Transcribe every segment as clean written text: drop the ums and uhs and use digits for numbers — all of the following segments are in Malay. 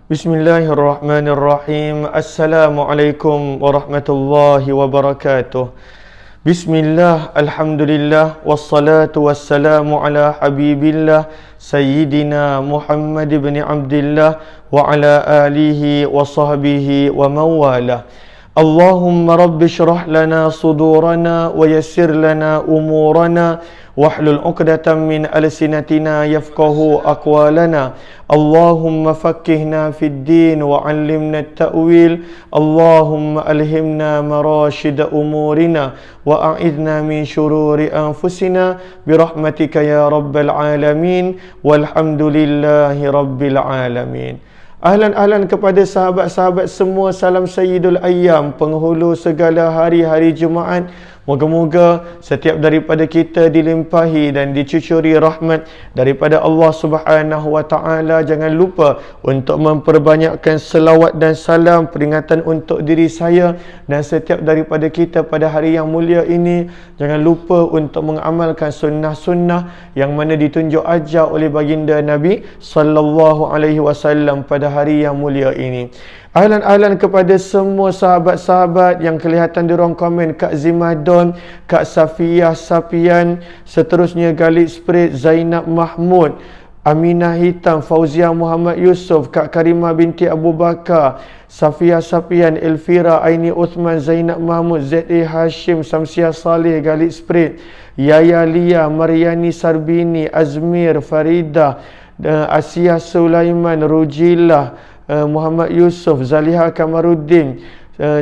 Bismillahirrahmanirrahim. Assalamualaikum warahmatullahi wabarakatuh. Bismillah, alhamdulillah, wassalatu wassalamu ala habibillah Sayyidina Muhammad ibn Abdillah wa ala alihi wa sahbihi wa mawalah. Allahumma rabbi syrah lana sudurana wa yassir lana umurana wahlul 'uqdatam min alsinatina yafqahu aqwalana. Allahumma faqqihna fid din wa 'allimna at-ta'wil. Allahumma alhimna marashid umurina wa a'idna min shururi anfusina birahmatika ya rabbal alamin walhamdulillahi rabbil alamin. Ahlan kepada sahabat-sahabat semua, salam Sayyidul Ayyam, penghulu segala hari-hari Jumaat. Moga-moga setiap daripada kita dilimpahi dan dicucuri rahmat daripada Allah Subhanahu wa taala. Jangan lupa untuk memperbanyakkan selawat dan salam peringatan untuk diri saya dan setiap daripada kita pada hari yang mulia ini. Jangan lupa untuk mengamalkan sunnah-sunnah yang mana ditunjuk ajar oleh baginda Nabi sallallahu alaihi wasallam pada hari yang mulia ini. Ahlan kepada semua sahabat-sahabat yang kelihatan di ruang komen, Kak Zimadon, Kak Safiyah Sapian, seterusnya Galid Sprit, Zainab Mahmud, Aminah Hitam, Fauzia Muhammad Yusof, Kak Karimah binti Abu Bakar, Safiyah Sapian, Elvira Aini Uthman, Zainab Mahmud, Z.A. Hashim, Samsiah Saleh, Galid Sprit, Yaya Lia, Mariani Sarbini, Azmir, Farida, Asia Sulaiman, Rujilah, Muhammad Yusof, Zaliha Kamaruddin,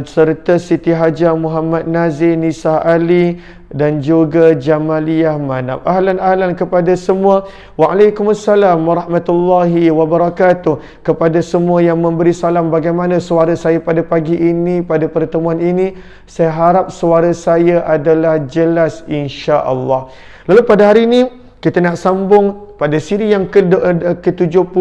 serta Siti Hajar Muhammad Nazir, Nisa Ali dan juga Jamaliyah Manab. Ahlan kepada semua. Waalaikumsalam warahmatullahi wabarakatuh. Kepada semua yang memberi salam, bagaimana suara saya pada pagi ini, pada pertemuan ini? Saya harap suara saya adalah jelas, insya-Allah. Lalu pada hari ini kita nak sambung pada siri yang ke-76.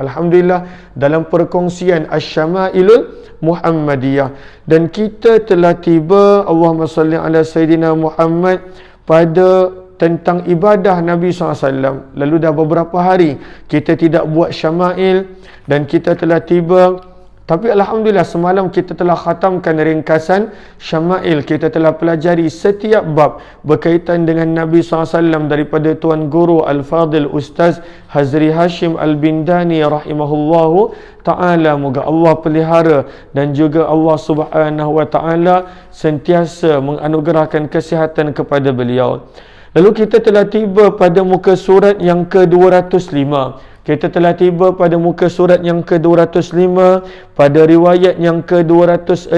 Alhamdulillah, dalam perkongsian Asy-Syama'ilul Muhammadiyah. Dan kita telah tiba, Allahumma salli ala Sayyidina Muhammad, pada tentang ibadah Nabi SAW. Lalu dah beberapa hari kita tidak buat syama'il dan kita telah tiba. Tapi Alhamdulillah, semalam kita telah khatamkan ringkasan syama'il. Kita telah pelajari setiap bab berkaitan dengan Nabi SAW daripada Tuan Guru Al-Fadil Ustaz Hazri Hashim Al-Bindani rahimahullahu ta'ala. Moga Allah pelihara dan juga Allah Subhanahu wa ta'ala sentiasa menganugerahkan kesihatan kepada beliau. Lalu kita telah tiba pada muka surat yang ke-205. Kita telah tiba pada muka surat yang ke-205, pada riwayat yang ke-265,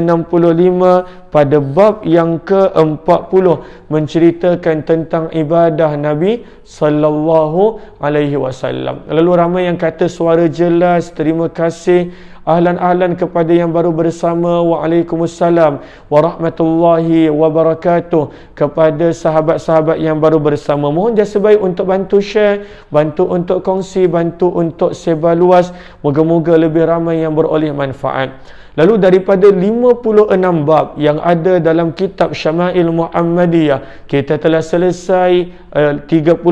pada bab yang ke-40, menceritakan tentang ibadah Nabi sallallahu alaihi wasallam. Lalu ramai yang kata suara jelas, terima kasih. Ahlan kepada yang baru bersama. Waalaikumsalam warahmatullahi wabarakatuh. Kepada sahabat-sahabat yang baru bersama, mohon jasa baik untuk bantu share, bantu untuk kongsi, bantu untuk sebar luas. Moga-moga lebih ramai yang beroleh manfaat. Lalu daripada 56 bab yang ada dalam kitab Syama'il Muhammadiyah, kita telah selesai 39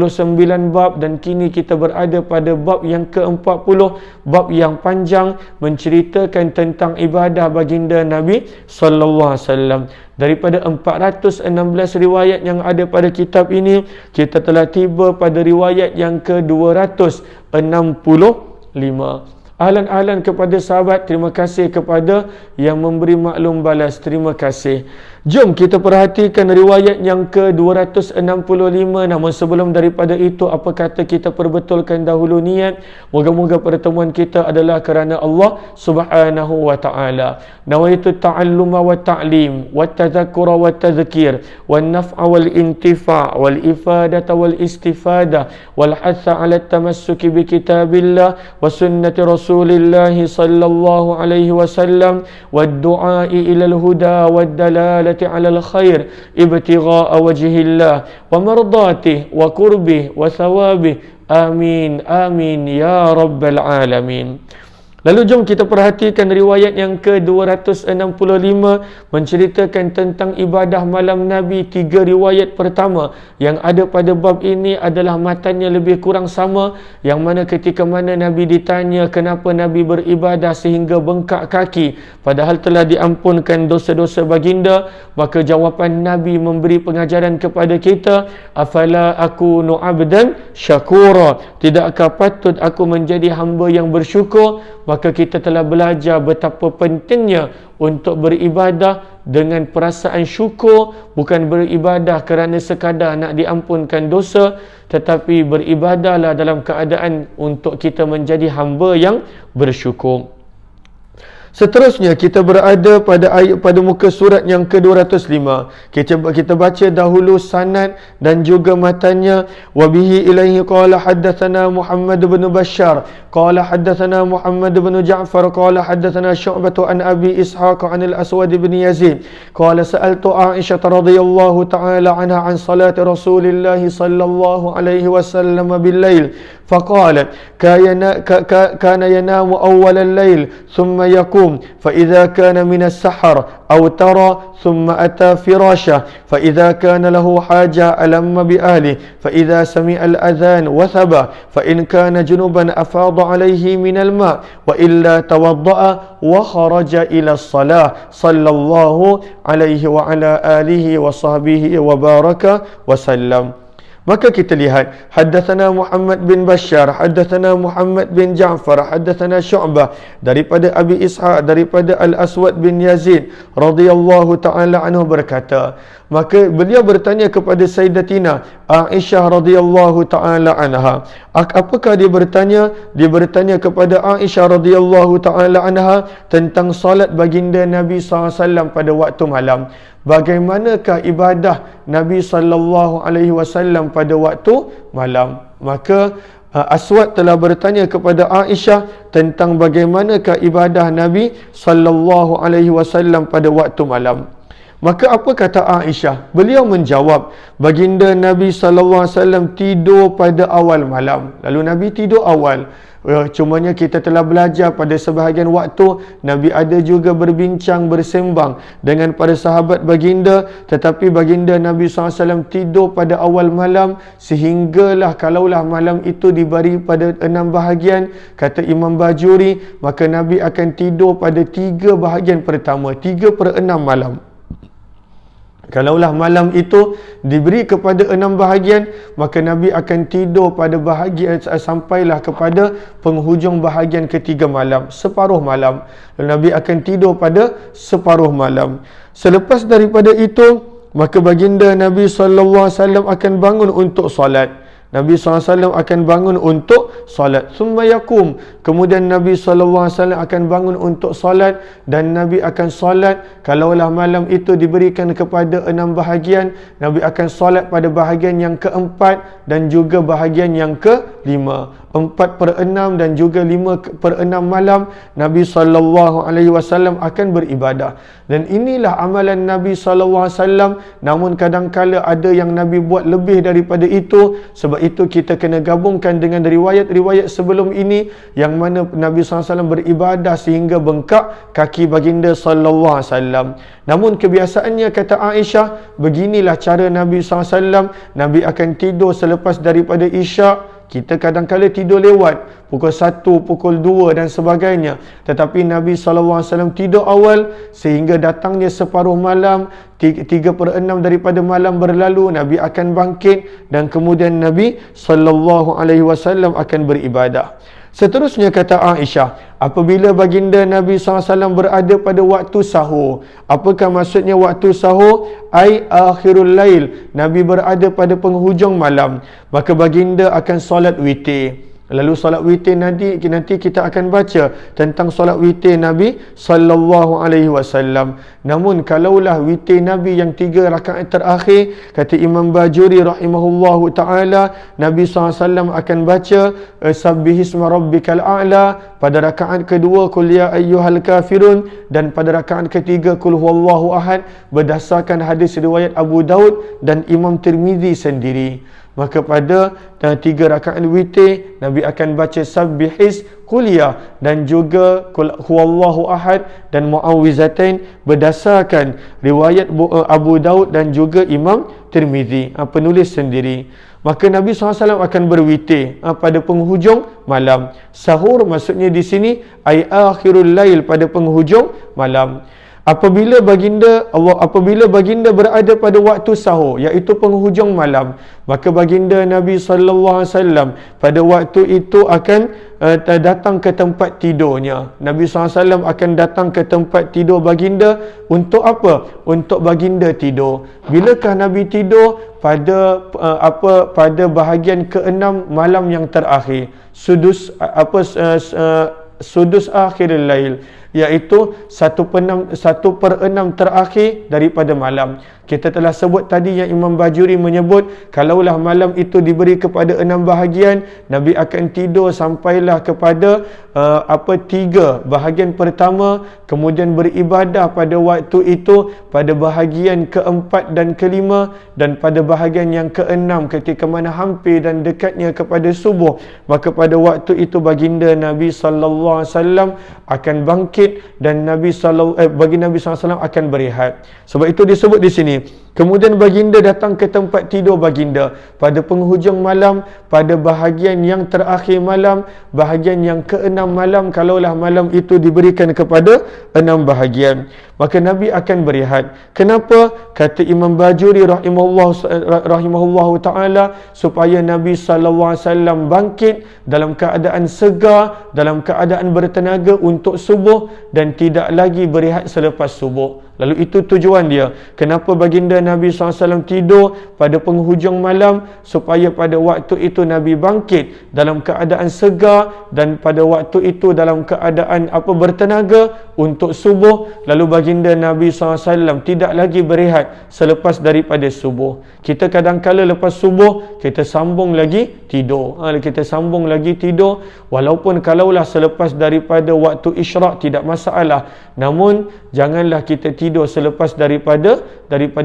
bab dan kini kita berada pada bab yang ke-40, bab yang panjang menceritakan tentang ibadah baginda Nabi sallallahu alaihi wasallam. Daripada 416 riwayat yang ada pada kitab ini, kita telah tiba pada riwayat yang ke-265. Ahlan kepada sahabat, terima kasih kepada yang memberi maklum balas, terima kasih. Jom kita perhatikan riwayat yang ke-265. Namun sebelum daripada itu, apa kata kita perbetulkan dahulu niat. Moga-moga pertemuan kita adalah kerana Allah Subhanahu wa ta'ala. Nawaitu ta'alluma wa ta'lim wa tadhakkura wa tadhkir wa naf'a wal intifa' wal ifadata wal istifada wal hatha ala tamassuki bi kitabillah wa sunnati rasulillahi sallallahu alaihi wasallam wa du'a'i ilal huda wa dalalati على الخير ابتغاء وجه الله ومرضاته وقربه وثوابه آمين آمين يا رب العالمين. Lalu jom kita perhatikan riwayat yang ke-265 menceritakan tentang ibadah malam Nabi. 3 riwayat pertama yang ada pada bab ini adalah matanya lebih kurang sama, yang mana ketika mana Nabi ditanya kenapa Nabi beribadah sehingga bengkak kaki padahal telah diampunkan dosa-dosa baginda, maka jawapan Nabi memberi pengajaran kepada kita, afala akunu abdan syakura, tidakkah patut aku menjadi hamba yang bersyukur? Maka kita telah belajar betapa pentingnya untuk beribadah dengan perasaan syukur, bukan beribadah kerana sekadar nak diampunkan dosa, tetapi beribadahlah dalam keadaan untuk kita menjadi hamba yang bersyukur. Seterusnya kita berada pada muka surat yang ke-205. Kita baca dahulu sanad dan juga matanya. Wa bihi ilaihi qala haddatsana Muhammad bin Bashar qala haddatsana Muhammad bin Ja'far qala haddatsana Syu'bah an Abi Ishaq an al-Aswad bin Yazid qala sa'altu Aisyah radhiyallahu ta'ala anha an salati Rasulillah sallallahu alaihi wasallam bil-lail faqalat kana yanamu awwal al-lail thumma yaqum فإذا كان من السحر أو ترى ثم أتى فراشه فإذا كان له حاجة ألم بأهله فإذا سمع الأذان وثب فإن كان جنبا أفاض عليه من الماء وإلا توضأ وخرج إلى الصلاة صلى الله عليه وعلى آله وصحبه وبارك وسلم. Maka kita lihat, haddatsana Muhammad bin Bashar, haddatsana Muhammad bin Ja'far, haddatsana Syu'bah daripada Abi Ishaq daripada Al-Aswad bin Yazid radhiyallahu taala anhu berkata, maka beliau bertanya kepada Sayyidatina Aisyah radhiyallahu taala anha. Apakah dia bertanya? Dia bertanya kepada Aisyah radhiyallahu taala anha tentang solat baginda Nabi SAW pada waktu malam. Bagaimanakah ibadah Nabi sallallahu alaihi wasallam pada waktu malam? Maka Aswad telah bertanya kepada Aisyah tentang bagaimanakah ibadah Nabi sallallahu alaihi wasallam pada waktu malam. Maka apa kata Aisyah? Beliau menjawab, baginda Nabi sallallahu alaihi wasallam tidur pada awal malam. Lalu Nabi tidur awal. Cumanya kita telah belajar pada sebahagian waktu Nabi ada juga berbincang, bersembang dengan para sahabat baginda, tetapi baginda Nabi SAW tidur pada awal malam, sehinggalah kalaulah malam itu dibagi pada 6 bahagian, kata Imam Bajuri, maka Nabi akan tidur pada 3 bahagian pertama, 3/6 malam. Kalaulah malam itu diberi kepada 6 bahagian, maka Nabi akan tidur pada bahagian sampailah kepada penghujung bahagian ketiga malam, separuh malam. Lalu Nabi akan tidur pada separuh malam. Selepas daripada itu, maka baginda Nabi SAW akan bangun untuk solat. Nabi SAW akan bangun untuk solat. Summa yakum. Kemudian Nabi SAW akan bangun untuk solat, dan Nabi akan solat. Kalaulah malam itu diberikan kepada 6 bahagian, Nabi akan solat pada bahagian yang keempat dan juga bahagian yang kelima. 4/6 dan juga 5/6 malam Nabi SAW akan beribadah. Dan inilah amalan Nabi SAW. Namun kadang-kala ada yang Nabi buat lebih daripada itu. Sebab itu kita kena gabungkan dengan riwayat-riwayat sebelum ini, yang mana Nabi SAW beribadah sehingga bengkak kaki baginda SAW. Namun kebiasaannya, kata Aisyah, beginilah cara Nabi SAW. Nabi akan tidur selepas daripada Isyak. Kita kadang-kadang tidur lewat pukul 1, pukul 2 dan sebagainya. Tetapi Nabi SAW tidur awal sehingga datangnya separuh malam, 3/6 daripada malam berlalu, Nabi akan bangkit dan kemudian Nabi SAW akan beribadah. Seterusnya kata Aisyah, apabila baginda Nabi SAW berada pada waktu sahur. Apakah maksudnya waktu sahur? Ai akhirul lail. Nabi berada pada penghujung malam. Maka baginda akan solat witir. Lalu solat witir nanti kita akan baca tentang solat witir Nabi sallallahu alaihi wasallam. Namun kalaulah witir Nabi yang 3 rakaat terakhir, kata Imam Bajuri rahimahullahu taala, Nabi SAW akan baca sabbihisma rabbikal a'la pada rakaat kedua, qul ya ayyuhal kafirun, dan pada rakaat ketiga qul huwallahu ahad, berdasarkan hadis riwayat Abu Daud dan Imam Tirmizi sendiri. Maka pada 3 rakaat witir Nabi akan baca Sabbihis, Quliyah dan juga Qul huwallahu ahad dan Muawwizatain berdasarkan riwayat Abu Daud dan juga Imam Tirmizi, penulis sendiri. Maka Nabi SAW akan berwitir pada penghujung malam. Sahur maksudnya di sini ai akhirul lail, pada penghujung malam. Apabila baginda berada pada waktu sahur, iaitu penghujung malam, maka baginda Nabi sallallahu alaihi wasallam pada waktu itu akan datang ke tempat tidurnya. Nabi SAW akan datang ke tempat tidur baginda untuk apa? Untuk baginda tidur. Bilakah Nabi tidur? Pada bahagian ke-6 malam yang terakhir, sudus akhiril lail, iaitu 1/6 terakhir daripada malam. Kita telah sebut tadi yang Imam Bajuri menyebut, kalaulah malam itu diberi kepada 6 bahagian, Nabi akan tidur sampailah kepada 3 bahagian pertama, kemudian beribadah pada waktu itu pada bahagian ke-4 dan ke-5, dan pada bahagian yang ke-6 ketika mana hampir dan dekatnya kepada subuh, maka pada waktu itu baginda Nabi sallallahu alaihi wasallam akan bangkit dan bagi Nabi SAW akan berehat. Sebab itu disebut di sini, kemudian baginda datang ke tempat tidur baginda pada penghujung malam, pada bahagian yang terakhir malam, bahagian yang ke-6 malam, kalaulah malam itu diberikan kepada 6 bahagian, maka Nabi akan berehat. Kenapa? Kata Imam Bajuri rahimahullah ta'ala, supaya Nabi SAW bangkit dalam keadaan segar, dalam keadaan bertenaga untuk subuh, dan tidak lagi berehat selepas subuh. Lalu itu tujuan dia. Kenapa baginda Nabi SAW tidur pada penghujung malam? Supaya pada waktu itu Nabi bangkit dalam keadaan segar, dan pada waktu itu dalam keadaan bertenaga untuk subuh. Lalu baginda Nabi SAW tidak lagi berehat selepas daripada subuh. Kita kadang-kala lepas subuh kita sambung lagi tidur. Walaupun kalaulah selepas daripada waktu isyraq tidak masalah, namun janganlah kita tidur selepas daripada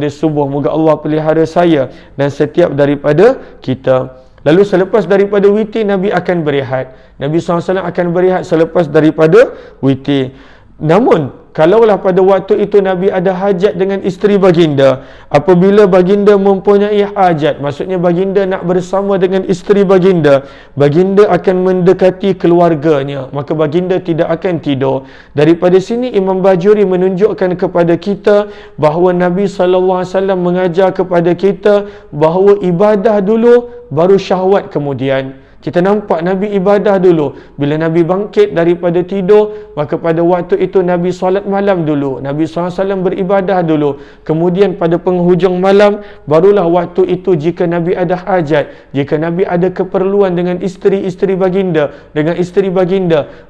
subuh. Moga Allah pelihara saya dan setiap daripada kita. Lalu selepas daripada witir Nabi akan berehat. Nabi SAW akan berehat selepas daripada witir. Namun kalaulah pada waktu itu Nabi ada hajat dengan isteri baginda, apabila baginda mempunyai hajat, maksudnya baginda nak bersama dengan isteri baginda, baginda akan mendekati keluarganya, maka baginda tidak akan tidur. Daripada sini Imam Bajuri menunjukkan kepada kita bahawa Nabi SAW mengajar kepada kita bahawa ibadah dulu, baru syahwat kemudian. Kita nampak Nabi ibadah dulu. Bila Nabi bangkit daripada tidur, maka pada waktu itu Nabi solat malam dulu. Nabi SAW beribadah dulu. Kemudian pada penghujung malam, barulah waktu itu jika Nabi ada hajat, jika Nabi ada keperluan dengan isteri-isteri baginda,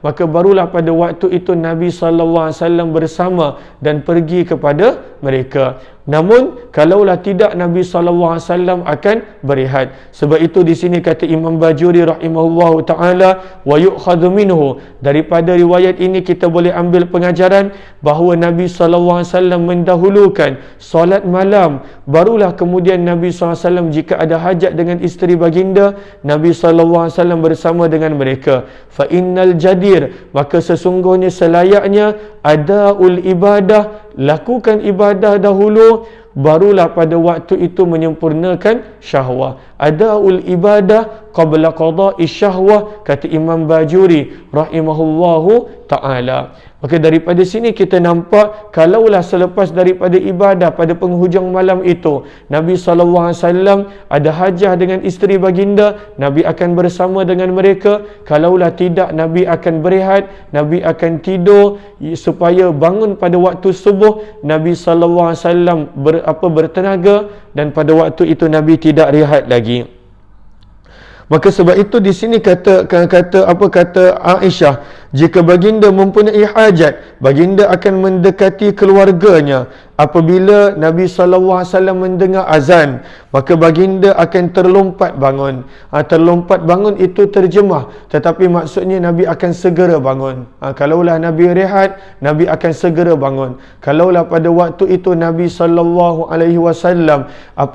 maka barulah pada waktu itu Nabi SAW bersama dan pergi kepada mereka. Namun kalaulah tidak, Nabi SAW akan berehat. Sebab itu di sini kata Imam Bajuri rahimahullahu taala, wa yu'khadhu minhu, daripada riwayat ini kita boleh ambil pengajaran bahawa Nabi SAW mendahulukan solat malam, barulah kemudian Nabi SAW jika ada hajat dengan isteri baginda, Nabi SAW bersama dengan mereka. Fa innal jadir, maka sesungguhnya selayaknya adaul ibadah, lakukan ibadah dahulu, barulah pada waktu itu menyempurnakan syahwah. Adaul ibadah qabla qada'i syahwah, kata Imam Bajuri rahimahullahu ta'ala. Maka daripada sini kita nampak, kalaulah selepas daripada ibadah pada penghujung malam itu Nabi SAW ada hajah dengan isteri baginda, Nabi akan bersama dengan mereka. Kalaulah tidak, Nabi akan berehat, Nabi akan tidur supaya bangun pada waktu subuh Nabi SAW bertenaga, dan pada waktu itu Nabi tidak rehat lagi. Maka sebab itu di sini kata Aisyah, Jika baginda mempunyai hajat, baginda akan mendekati keluarganya. Apabila Nabi SAW mendengar azan, maka baginda akan terlompat bangun. Terlompat bangun itu terjemah, tetapi maksudnya Nabi akan segera bangun. Kalaulah Nabi rehat, Nabi akan segera bangun. Kalaulah pada waktu itu Nabi SAW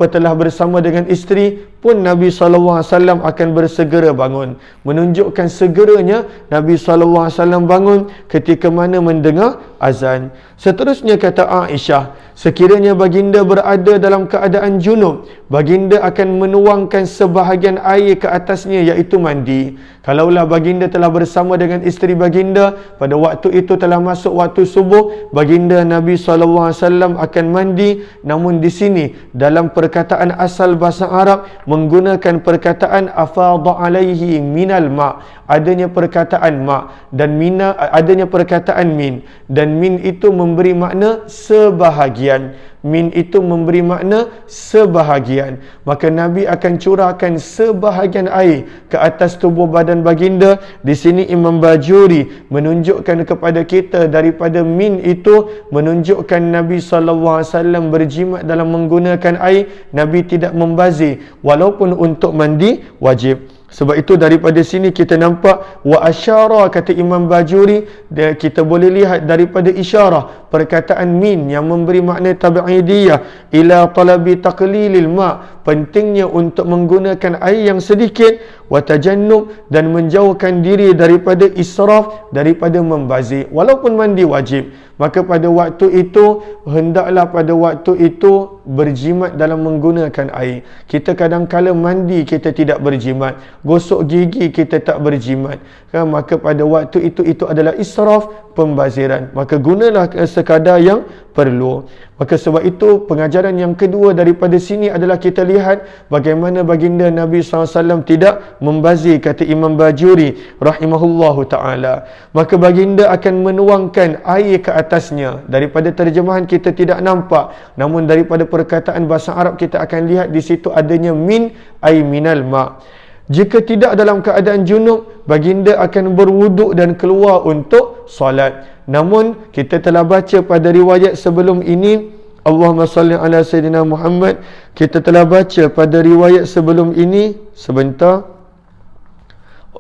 telah bersama dengan isteri, pun Nabi SAW akan bersegera bangun. Menunjukkan segeranya Nabi SAW bangun ketika mana mendengar azan. Seterusnya kata Aisyah, sekiranya baginda berada dalam keadaan junub, baginda akan menuangkan sebahagian air ke atasnya, iaitu mandi. Kalaulah baginda telah bersama dengan isteri baginda, pada waktu itu telah masuk waktu subuh, baginda Nabi SAW akan mandi. Namun di sini dalam perkataan asal bahasa Arab menggunakan perkataan afadha alaihi minal ma', adanya perkataan ma' dan mina, adanya perkataan min, dan min itu memberi makna sebahagian. Min itu memberi makna sebahagian. Maka Nabi akan curahkan sebahagian air ke atas tubuh badan baginda. Di sini Imam Bajuri menunjukkan kepada kita daripada min itu menunjukkan Nabi SAW berjimat dalam menggunakan air. Nabi tidak membazir walaupun untuk mandi wajib. Sebab itu daripada sini kita nampak wa asyara, kata Imam Bajuri, kita boleh lihat daripada isyarah perkataan min yang memberi makna tab'idiyah ila talabi taqlilil ma', pentingnya untuk menggunakan air yang sedikit, wa tajannub, dan menjauhkan diri daripada israf, daripada membazir walaupun mandi wajib. Maka pada waktu itu hendaklah pada waktu itu berjimat dalam menggunakan air. Kita kadang-kala mandi kita tidak berjimat, gosok gigi kita tak berjimat, maka pada waktu itu adalah israf, pembaziran. Maka gunalah sekadar yang perlu. Maka sebab itu pengajaran yang kedua daripada sini adalah kita lihat bagaimana baginda Nabi SAW tidak membazir, kata Imam Bajuri rahimahullahu ta'ala. Maka baginda akan menuangkan air ke atasnya. Daripada terjemahan kita tidak nampak, namun daripada perkataan bahasa Arab kita akan lihat di situ adanya min, ay minal ma'. Jika tidak dalam keadaan junub, baginda akan berwuduk dan keluar untuk solat. Namun kita telah baca pada riwayat sebelum ini, Allahumma salli ala Sayyidina Muhammad, kita telah baca pada riwayat sebelum ini, sebentar,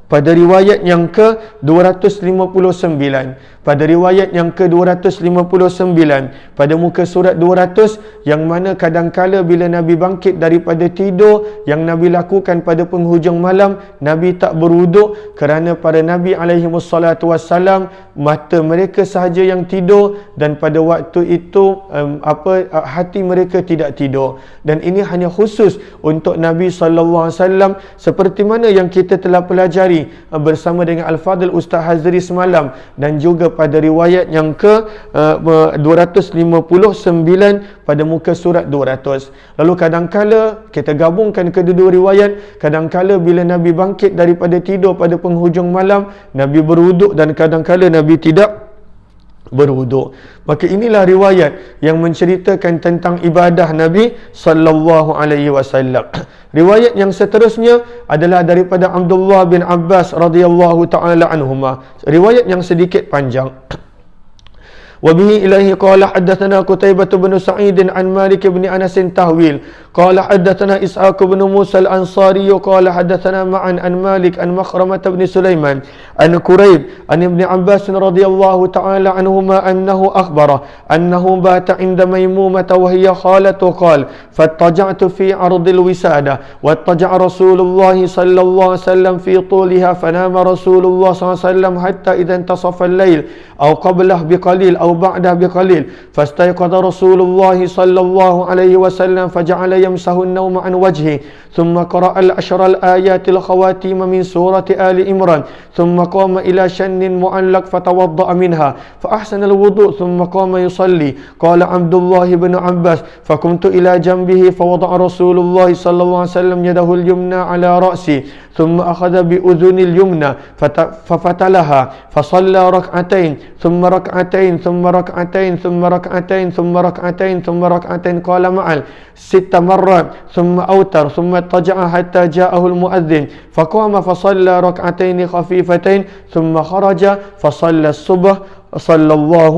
pada riwayat yang ke-259, pada riwayat yang ke-259 pada muka surat 200, yang mana kadangkala bila Nabi bangkit daripada tidur, yang Nabi lakukan pada penghujung malam, Nabi tak berwuduk kerana para Nabi alaihimussalatu wassalam mata mereka sahaja yang tidur, dan pada waktu itu hati mereka tidak tidur. Dan ini hanya khusus untuk Nabi SAW, seperti mana yang kita telah pelajari bersama dengan Al-Fadhil Ustaz Hazri semalam, dan juga pada riwayat yang ke-259 pada muka surat 200. Lalu kadangkala kita gabungkan kedua-dua riwayat. Kadangkala bila Nabi bangkit daripada tidur pada penghujung malam, Nabi berwuduk, dan kadangkala Nabi tidak berwuduk. Maka inilah riwayat yang menceritakan tentang ibadah Nabi sallallahu alaihi wasallam. Riwayat yang seterusnya adalah daripada Abdullah bin Abbas radhiyallahu taala anhuma. Riwayat yang sedikit panjang. وبه إليه قال حدثنا قتيبة بن سعيد عن مالك بن أنس تهويل قال حدثنا إسحاق بن موسى الأنصاري قال حدثنا معا عن مالك عن مخرمة بن سليمان عن كريب عن ابن عباس رضي الله تعالى عنهما أنه أخبره أنه بات عند ميمومة وهي خالة قال فاضطجعت في عرض الوسادة واضطجع رسول الله صلى الله عليه وسلم في طولها فنام رسول الله صلى الله عليه وسلم حتى إذا انتصف الليل أو قبله بقليل أو بعده بقليل فاستيقظ رسول الله صلى الله عليه وسلم فجعل يمسح النوم عن وجهه ثم قرأ العشر الآيات الخواتيم من سورة آل عمران ثم قام إلى شن معلق فتوضأ منها فأحسن الوضوء ثم قام يصلي. قال عبد الله بن عباس فقمت إلى جنبه فوضع رسول الله صلى الله عليه وسلم يده اليمنى على رأسي ثم أخذ بأذن اليمنى ففتلها فصلى ركعتين ثم ركعتين ثم ثم ركعتين ثم ركعتين ثم ركعتين ثم ركعتين قال معل 6 مرات ثم أوتر ثم اضطجع حتى جاءه المؤذن فقام فصلى ركعتين خفيفتين ثم خرج فصلى الصبح صلى الله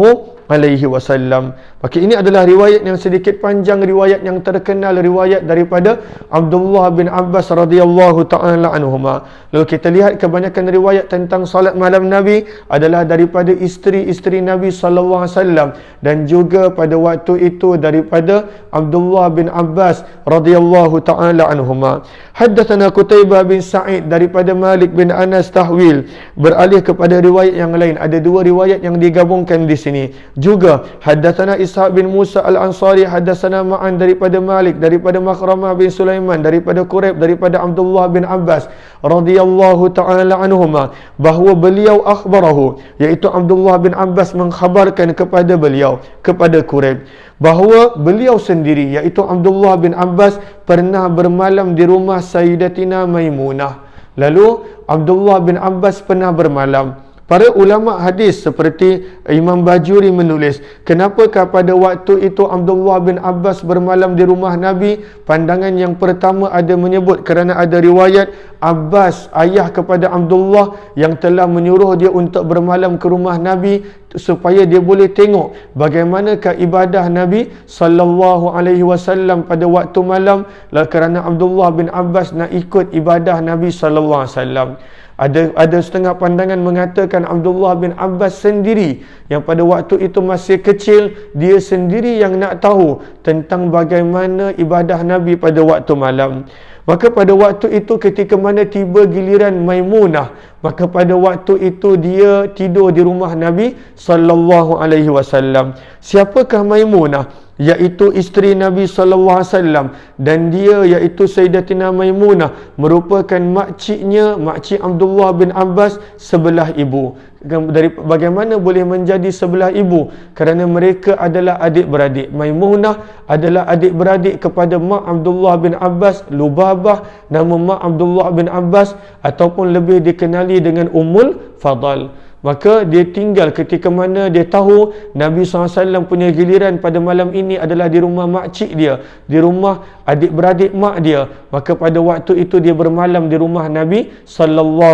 alaihi wasallam. Maka ini adalah riwayat yang sedikit panjang, riwayat yang terkenal, riwayat daripada Abdullah bin Abbas radhiyallahu taala anhuma. Lalu kita lihat kebanyakan riwayat tentang salat malam Nabi adalah daripada isteri-isteri Nabi sallallahu alaihi wasallam dan juga pada waktu itu daripada Abdullah bin Abbas radhiyallahu taala anhuma. Haddatsana Qutaibah bin Sa'id daripada Malik bin Anas tahwil, beralih kepada riwayat yang lain. Ada dua riwayat yang digabungkan di sini. Juga haddatsana Ishaq bin Musa al-Ansari, haddatsana Ma'an daripada Malik, daripada Makhramah bin Sulaiman, daripada Quraib, daripada Abdullah bin Abbas radhiyallahu taala anhuma, bahawa beliau akhbarahu, iaitu Abdullah bin Abbas mengkhabarkan kepada beliau, kepada Quraib, bahawa beliau sendiri, iaitu Abdullah bin Abbas, pernah bermalam di rumah Sayyidatina Maimunah. Lalu Abdullah bin Abbas pernah bermalam. Para ulama hadis seperti Imam Bajuri menulis, kenapakah pada waktu itu Abdullah bin Abbas bermalam di rumah Nabi? Pandangan yang pertama ada menyebut kerana ada riwayat Abbas, ayah kepada Abdullah, yang telah menyuruh dia untuk bermalam ke rumah Nabi supaya dia boleh tengok bagaimanakah ibadah Nabi sallallahu alaihi wasallam pada waktu malam, kerana Abdullah bin Abbas nak ikut ibadah Nabi sallallahu alaihi wasallam. Ada setengah pandangan mengatakan Abdullah bin Abbas sendiri yang pada waktu itu masih kecil, dia sendiri yang nak tahu tentang bagaimana ibadah Nabi pada waktu malam. Maka pada waktu itu ketika mana tiba giliran Maimunah, maka pada waktu itu dia tidur di rumah Nabi sallallahu alaihi wasallam. Siapakah Maimunah? Iaitu isteri Nabi sallallahu alaihi wasallam, dan dia iaitu Sayyidatina Maimunah merupakan makcik Abdullah bin Abbas sebelah ibu. Dari bagaimana boleh menjadi sebelah ibu? Kerana mereka adalah adik-beradik. Maimunah adalah adik-beradik kepada mak Abdullah bin Abbas, Lubabah, nama mak Abdullah bin Abbas, ataupun lebih dikenali dengan Ummul Fadal. Maka dia tinggal ketika mana dia tahu Nabi SAW punya giliran pada malam ini adalah di rumah makcik dia, di rumah adik-beradik mak dia. Maka pada waktu itu dia bermalam di rumah Nabi SAW.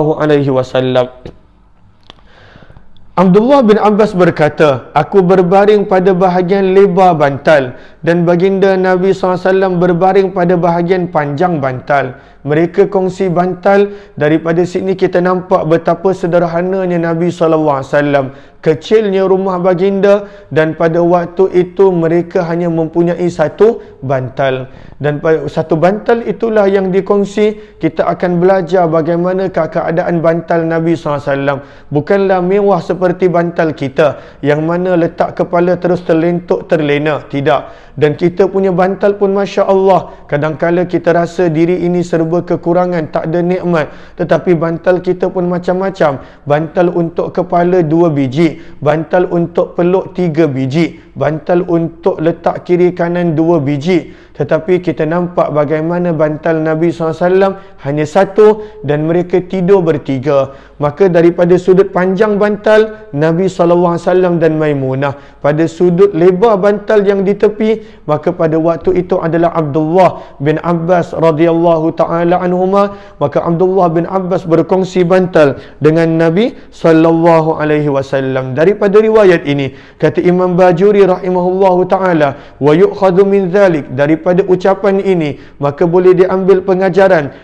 Abdullah bin Abbas berkata, aku berbaring pada bahagian lebar bantal dan baginda Nabi SAW berbaring pada bahagian panjang bantal. Mereka kongsi bantal. Daripada sini kita nampak betapa sederhananya Nabi SAW, kecilnya rumah baginda, dan pada waktu itu mereka hanya mempunyai satu bantal. Dan satu bantal itulah yang dikongsi. Kita akan belajar bagaimana keadaan bantal Nabi SAW. Bukanlah mewah seperti bantal kita yang mana letak kepala terus terlentuk terlena. Tidak. Dan kita punya bantal pun Masya Allah, kadang-kala kita rasa diri ini serba kekurangan, tak ada nikmat. Tetapi bantal kita pun macam-macam. Bantal untuk kepala 2 biji, bantal untuk peluk 3 biji, bantal untuk letak kiri kanan 2 biji. Tetapi kita nampak bagaimana bantal Nabi SAW hanya satu dan mereka tidur bertiga. Maka daripada sudut panjang bantal Nabi SAW dan Maimunah, pada sudut lebar bantal yang di tepi, maka pada waktu itu adalah Abdullah bin Abbas radhiyallahu taala anhuma. Maka Abdullah bin Abbas berkongsi bantal dengan Nabi sallallahu alaihi wasallam. Daripada riwayat ini kata Imam Bajuri rahimahullahu taala, wa yu'khadhu min dhalik, daripada ucapan ini maka boleh diambil pengajaran,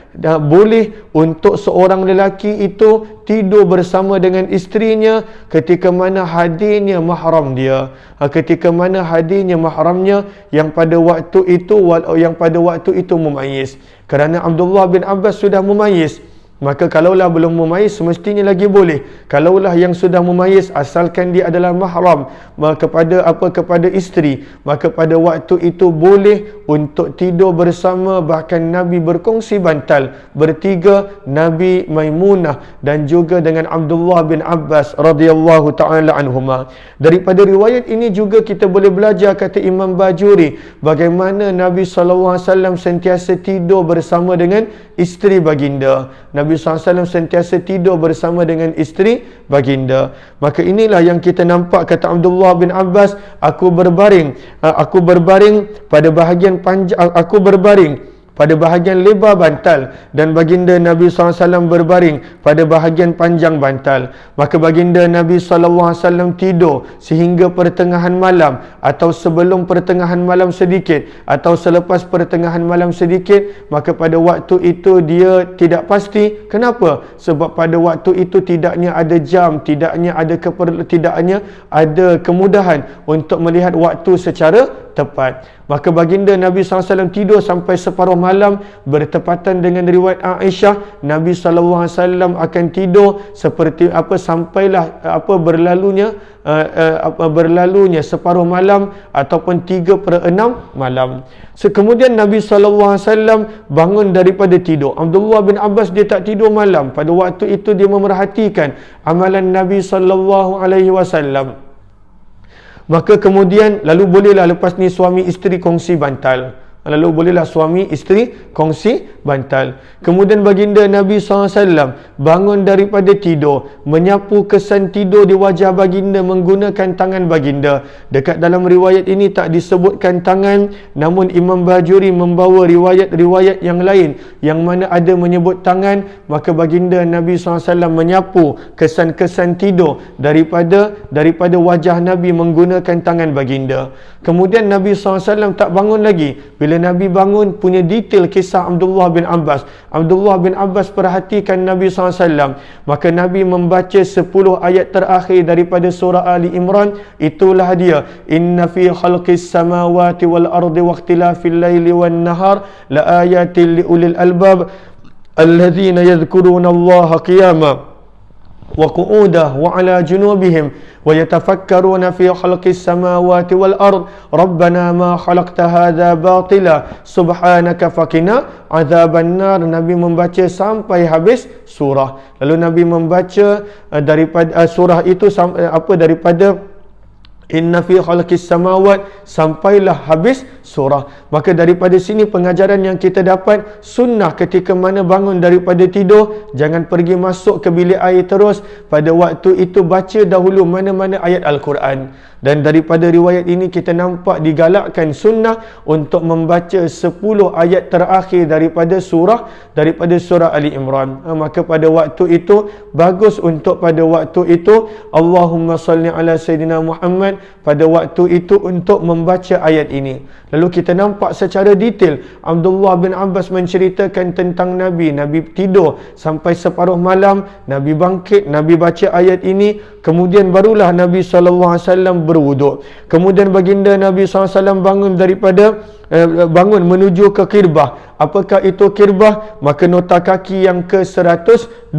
boleh untuk seorang lelaki itu tidur bersama dengan isterinya ketika mana hadirnya mahram dia, ketika mana hadirnya mahramnya yang pada waktu itu mumayyiz. Kerana Abdullah bin Abbas sudah mumayyiz, maka kalaulah belum mumayyiz semestinya lagi boleh. Kalaulah yang sudah mumayyiz asalkan dia adalah mahram kepada isteri, maka pada waktu itu boleh untuk tidur bersama. Bahkan Nabi berkongsi bantal bertiga, Nabi, Maimunah dan juga dengan Abdullah bin Abbas radhiyallahu taala anhuma. Daripada riwayat ini juga kita boleh belajar, kata Imam Bajuri, bagaimana Nabi SAW sentiasa tidur bersama dengan isteri baginda. Nabi Nabi SAW sentiasa tidur bersama dengan isteri baginda. Maka inilah yang kita nampak, kata Abdullah bin Abbas, aku berbaring pada bahagian pada bahagian lebar bantal, dan baginda Nabi SAW berbaring pada bahagian panjang bantal. Maka baginda Nabi SAW tidur sehingga pertengahan malam, atau sebelum pertengahan malam sedikit, atau selepas pertengahan malam sedikit. Maka pada waktu itu dia tidak pasti. Kenapa? Sebab pada waktu itu tidaknya ada jam, tidaknya ada kemudahan untuk melihat waktu secara tepat. Maka baginda Nabi SAW tidur sampai separuh malam, bertepatan dengan riwayat Aisyah, Nabi SAW akan tidur seperti sampailah berlalunya separuh malam ataupun 3/6 malam. Kemudian Nabi SAW bangun daripada tidur. Abdullah bin Abbas dia tak tidur malam. Pada waktu itu dia memerhatikan amalan Nabi SAW. Maka kemudian, lalu bolehlah lepas ni suami isteri kongsi bantal. Kemudian baginda Nabi SAW bangun daripada tidur, menyapu kesan tidur di wajah baginda menggunakan tangan baginda. Dekat dalam riwayat ini tak disebutkan tangan, namun Imam Bajuri membawa riwayat-riwayat yang lain yang mana ada menyebut tangan. Maka baginda Nabi SAW menyapu kesan-kesan tidur daripada wajah Nabi menggunakan tangan baginda. Kemudian Nabi SAW tak bangun lagi. Bila Nabi bangun, punya detail kisah Abdullah bin Abbas. Abdullah bin Abbas perhatikan Nabi SAW. Maka Nabi membaca 10 ayat terakhir daripada surah Ali Imran. Itulah dia. Inna fi khalqis samawati wal ardi wa ikhtilafil laili wan nahar la ayatin li ulil albab alladhina yadhkuruna Allaha qiyaman wa qu'udah wa ala junubihim wa yatafakkaruna fi khalqis samawati wal ard rabbana ma khalaqta hadha batila subhanaka faqina adzaban nar. Nabi membaca sampai habis surah. Lalu Nabi membaca daripada surah itu daripada Inna fi khalqis samawat sampailah habis surah. Maka daripada sini pengajaran yang kita dapat, sunnah ketika mana bangun daripada tidur, jangan pergi masuk ke bilik air terus. Pada waktu itu baca dahulu mana-mana ayat Al-Quran. Dan daripada riwayat ini kita nampak digalakkan sunnah untuk membaca 10 ayat terakhir daripada surah Ali Imran. Maka pada waktu itu bagus untuk pada waktu itu Allahumma salli ala Sayyidina Muhammad, pada waktu itu untuk membaca ayat ini. Lalu kita nampak secara detail Abdullah bin Abbas menceritakan tentang Nabi tidur sampai separuh malam, Nabi bangkit, Nabi baca ayat ini, kemudian barulah Nabi SAW berwuduk. Kemudian baginda Nabi SAW bangun menuju ke kirbah. Apakah itu kirbah? Maka nota kaki yang ke-112,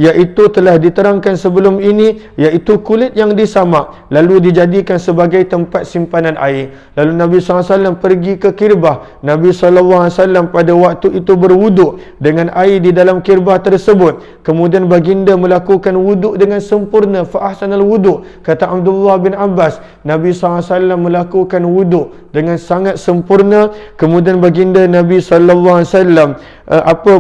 iaitu telah diterangkan sebelum ini, iaitu kulit yang disamak lalu dijadikan sebagai tempat simpanan air. Lalu Nabi SAW pergi ke kirbah. Nabi SAW pada waktu itu berwuduk dengan air di dalam kirbah tersebut. Kemudian baginda melakukan wuduk dengan sempurna. Fa ahsanal wuduk, kata Abdullah bin Abbas. Nabi SAW melakukan wuduk dengan sangat sempurna. Kemudian baginda Nabi SAW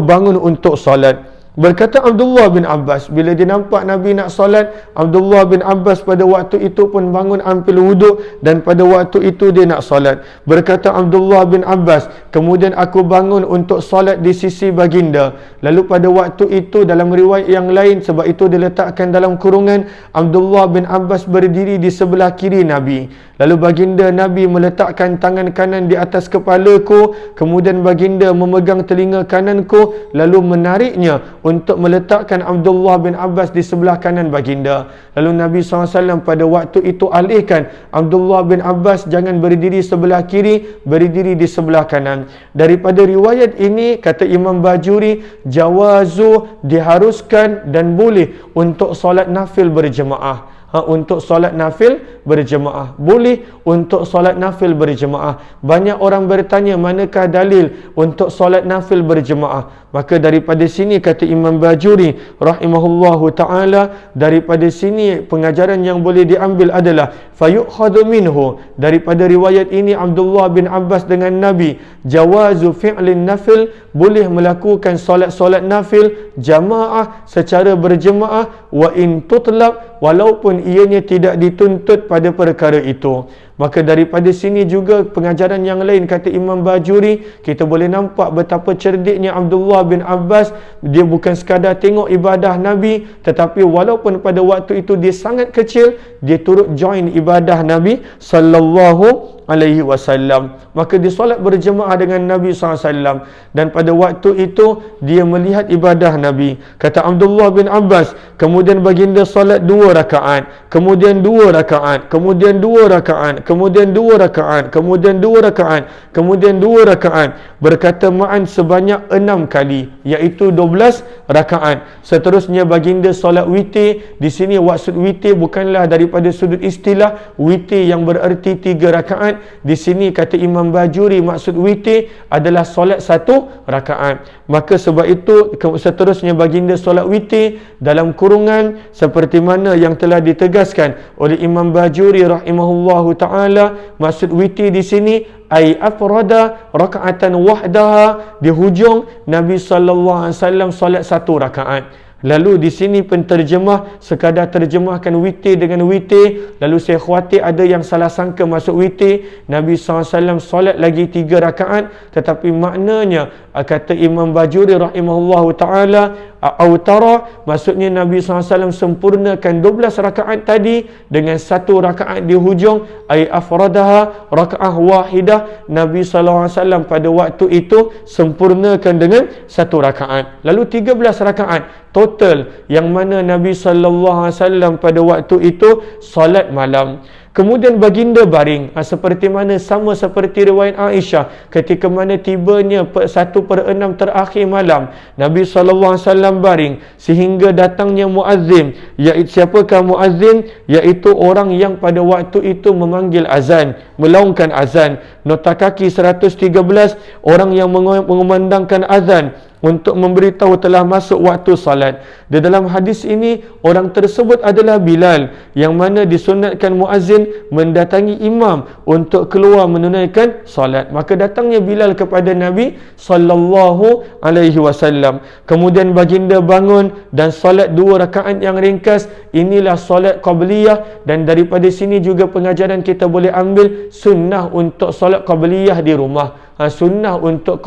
bangun untuk salat. Berkata Abdullah bin Abbas, bila dia nampak Nabi nak solat, Abdullah bin Abbas pada waktu itu pun bangun ambil wuduk, dan pada waktu itu dia nak solat. Berkata Abdullah bin Abbas, kemudian aku bangun untuk solat di sisi baginda. Lalu pada waktu itu dalam riwayat yang lain, sebab itu diletakkan dalam kurungan, Abdullah bin Abbas berdiri di sebelah kiri Nabi. Lalu baginda Nabi meletakkan tangan kanan di atas kepalaku, kemudian baginda memegang telinga kananku lalu menariknya untuk meletakkan Abdullah bin Abbas di sebelah kanan baginda. Lalu Nabi SAW pada waktu itu alihkan Abdullah bin Abbas jangan berdiri sebelah kiri, berdiri di sebelah kanan. Daripada riwayat ini, kata Imam Bajuri, jawazu, diharuskan dan boleh untuk solat nafil berjemaah. untuk solat nafil berjemaah. Boleh untuk solat nafil berjemaah. Banyak orang bertanya manakah dalil untuk solat nafil berjemaah. Maka daripada sini kata Imam Bajuri rahimahullahu ta'ala, daripada sini pengajaran yang boleh diambil adalah fayukhadhu minhu, daripada riwayat ini Abdullah bin Abbas dengan Nabi, jawazu fi'lin nafil, boleh melakukan solat-solat nafil jamaah secara berjemaah, wa in tutlab, walaupun ianya tidak dituntut pada perkara itu. Maka daripada sini juga pengajaran yang lain kata Imam Bajuri, kita boleh nampak betapa cerdiknya Abdullah bin Abbas. Dia bukan sekadar tengok ibadah Nabi, tetapi walaupun pada waktu itu dia sangat kecil, dia turut join ibadah Nabi sallallahu alaihi wasallam. Maka dia solat berjemaah dengan Nabi SAW, dan pada waktu itu dia melihat ibadah Nabi. Kata Abdullah bin Abbas, kemudian baginda solat 2 rakaat, kemudian 2 rakaat, kemudian 2 rakaat, kemudian 2 rakaat, kemudian 2 rakaat, kemudian 2 rakaat, berkata ma'an sebanyak 6 kali, iaitu 12 rakaat. Seterusnya baginda solat witir. Di sini maksud witir bukanlah daripada sudut istilah witir yang bererti 3 rakaat. Di sini kata Imam Bajuri maksud witir adalah solat 1 rakaat. Maka sebab itu seterusnya baginda solat witir dalam kurungan seperti mana yang telah ditegaskan oleh Imam Bajuri rahimahullahu ta'ala. Maksud witir di sini ay afrada raka'atan wahdaha, di hujung Nabi sallallahu alaihi wasallam solat 1 rakaat. Lalu di sini penterjemah sekadar terjemahkan witir dengan witir. Lalu saya khawatir ada yang salah sangka masuk witir Nabi SAW solat lagi 3 rakaat, tetapi maknanya kata Imam Bajuri rahimahullahu ta'ala, autara, maksudnya Nabi SAW sempurnakan 12 rakaat tadi dengan 1 rakaat di hujung, ay afradaha raka'ah wahidah. Nabi SAW pada waktu itu sempurnakan dengan 1 rakaat. Lalu 13 rakaat total, yang mana Nabi SAW pada waktu itu solat malam. Kemudian baginda baring, seperti mana sama seperti riwayat Aisyah, ketika mana tibanya 1/6 terakhir malam, Nabi SAW baring sehingga datangnya muazzin. Iaitu siapakah muazzin? Iaitu orang yang pada waktu itu memanggil azan, melaungkan azan. Nota kaki 113, orang yang mengumandangkan azan untuk memberitahu telah masuk waktu salat. Di dalam hadis ini orang tersebut adalah Bilal, yang mana disunatkan muazzin mendatangi imam untuk keluar menunaikan salat. Maka datangnya Bilal kepada Nabi sallallahu alaihi wasallam. Kemudian baginda bangun dan salat 2 rakaat yang ringkas. Inilah salat qabliyah, dan daripada sini juga pengajaran kita boleh ambil sunnah untuk salat qabliyah di rumah. Sunnah untuk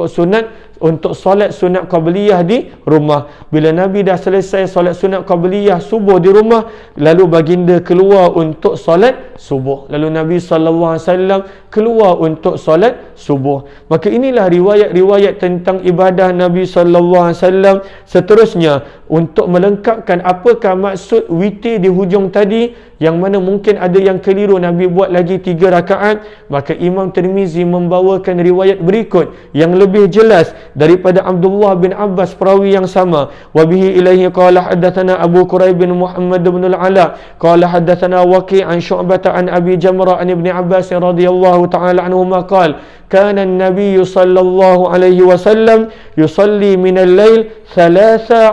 solat sunat qabliyah di rumah. Bila Nabi dah selesai solat sunat qabliyah subuh di rumah, lalu baginda keluar untuk solat subuh. Lalu Nabi SAW keluar untuk solat subuh. Maka inilah riwayat-riwayat tentang ibadah Nabi SAW. Seterusnya, untuk melengkapkan apakah maksud witir di hujung tadi, yang mana mungkin ada yang keliru Nabi buat lagi 3 rakaat, maka Imam Tirmizi membawakan riwayat berikut yang lebih jelas daripada Abdullah bin Abbas, perawi yang sama. Wa bihi ilaihi qala haddatsana Abu Quraib bin Muhammad bin al-Ala qala haddatsana Waqi' an Syu'bah an Abi Jamrah an Ibn Abbas radhiyallahu ta'ala anhuma qala kana an-nabiy sallallahu alaihi wasallam yusalli min al-lail 13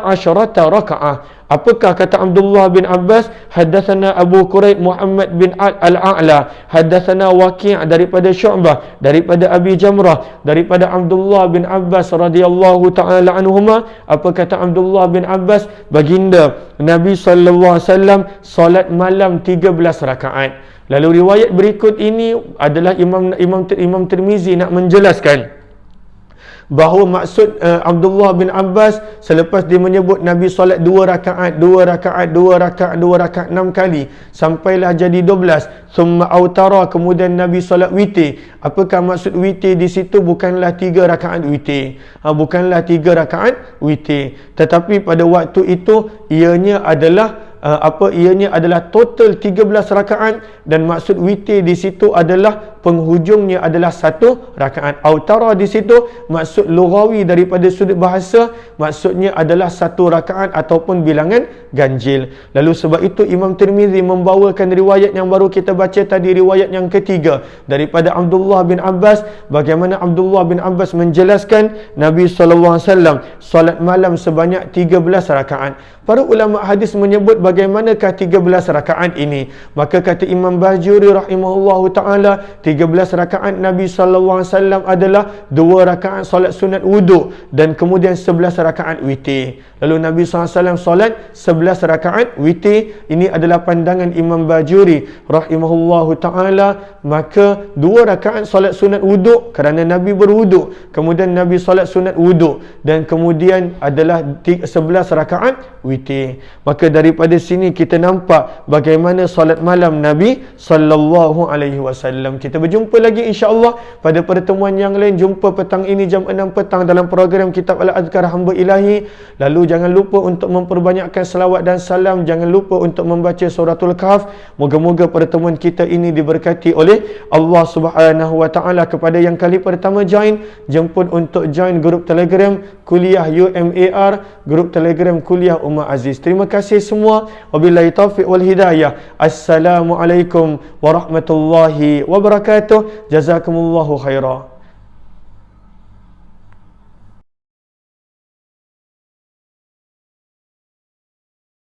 raka'ah. Apakah kata Abdullah bin Abbas? Haddatsana Abu Quraib Muhammad bin al-A'la, haddatsana Waqi' daripada Syu'bah, daripada Abi Jamrah, daripada Abdullah bin Abbas radhiyallahu taala anhuma. Apa kata Abdullah bin Abbas? Baginda Nabi sallallahu alaihi wasallam solat malam 13 rakaat. Lalu riwayat berikut ini adalah Imam Tirmizi nak menjelaskan bahawa maksud Abdullah bin Abbas selepas dia menyebut Nabi solat 2 rakaat 2 rakaat 2 rakaat 2 rakaat 6 kali sampailah jadi 12, summa autara, kemudian Nabi solat witir. Apakah maksud witir di situ? Bukanlah 3 rakaat witir, bukanlah 3 rakaat witir, tetapi pada waktu itu ianya adalah ianya adalah total 13 rakaat, dan maksud witir di situ adalah penghujungnya adalah 1 rakaat. Autara di situ maksud lughawi daripada sudut bahasa, maksudnya adalah 1 rakaat ataupun bilangan ganjil. Lalu sebab itu Imam Tirmizi membawakan riwayat yang baru kita baca tadi, riwayat yang ketiga daripada Abdullah bin Abbas, bagaimana Abdullah bin Abbas menjelaskan Nabi SAW solat malam sebanyak 13 rakaat. Para ulama hadis menyebut bagaimanakah 13 rakaat ini. Maka kata Imam Bajuri rahimahullahu ta'ala, 13 rakaat Nabi SAW adalah 2 rakaat solat sunat wuduk dan kemudian 11 rakaat witir. Lalu Nabi SAW solat 11 rakaat witir. Ini adalah pandangan Imam Bajuri rahimahullahu ta'ala. Maka 2 rakaat solat sunat wuduk kerana Nabi berwuduk, kemudian Nabi solat sunat wuduk, dan kemudian adalah 11 rakaat witir. Maka daripada sini kita nampak bagaimana solat malam Nabi sallallahu alaihi wasallam. Kita berjumpa lagi insya-Allah pada pertemuan yang lain. Jumpa petang ini jam 6 petang dalam program Kitab Al-Azkar Hamba Ilahi. Lalu jangan lupa untuk memperbanyakkan selawat dan salam. Jangan lupa untuk membaca suratul Kahf. Moga-moga pertemuan kita ini diberkati oleh Allah Subhanahu wa taala. Kepada yang kali pertama join, jemput untuk join grup Telegram Kuliah UMAR, grup Telegram Kuliah Umar Aziz. Terima kasih semua. Wabillahi taufiq wal hidayah. Assalamualaikum warahmatullahi wabarakatuh. Jazakumullahu khairan.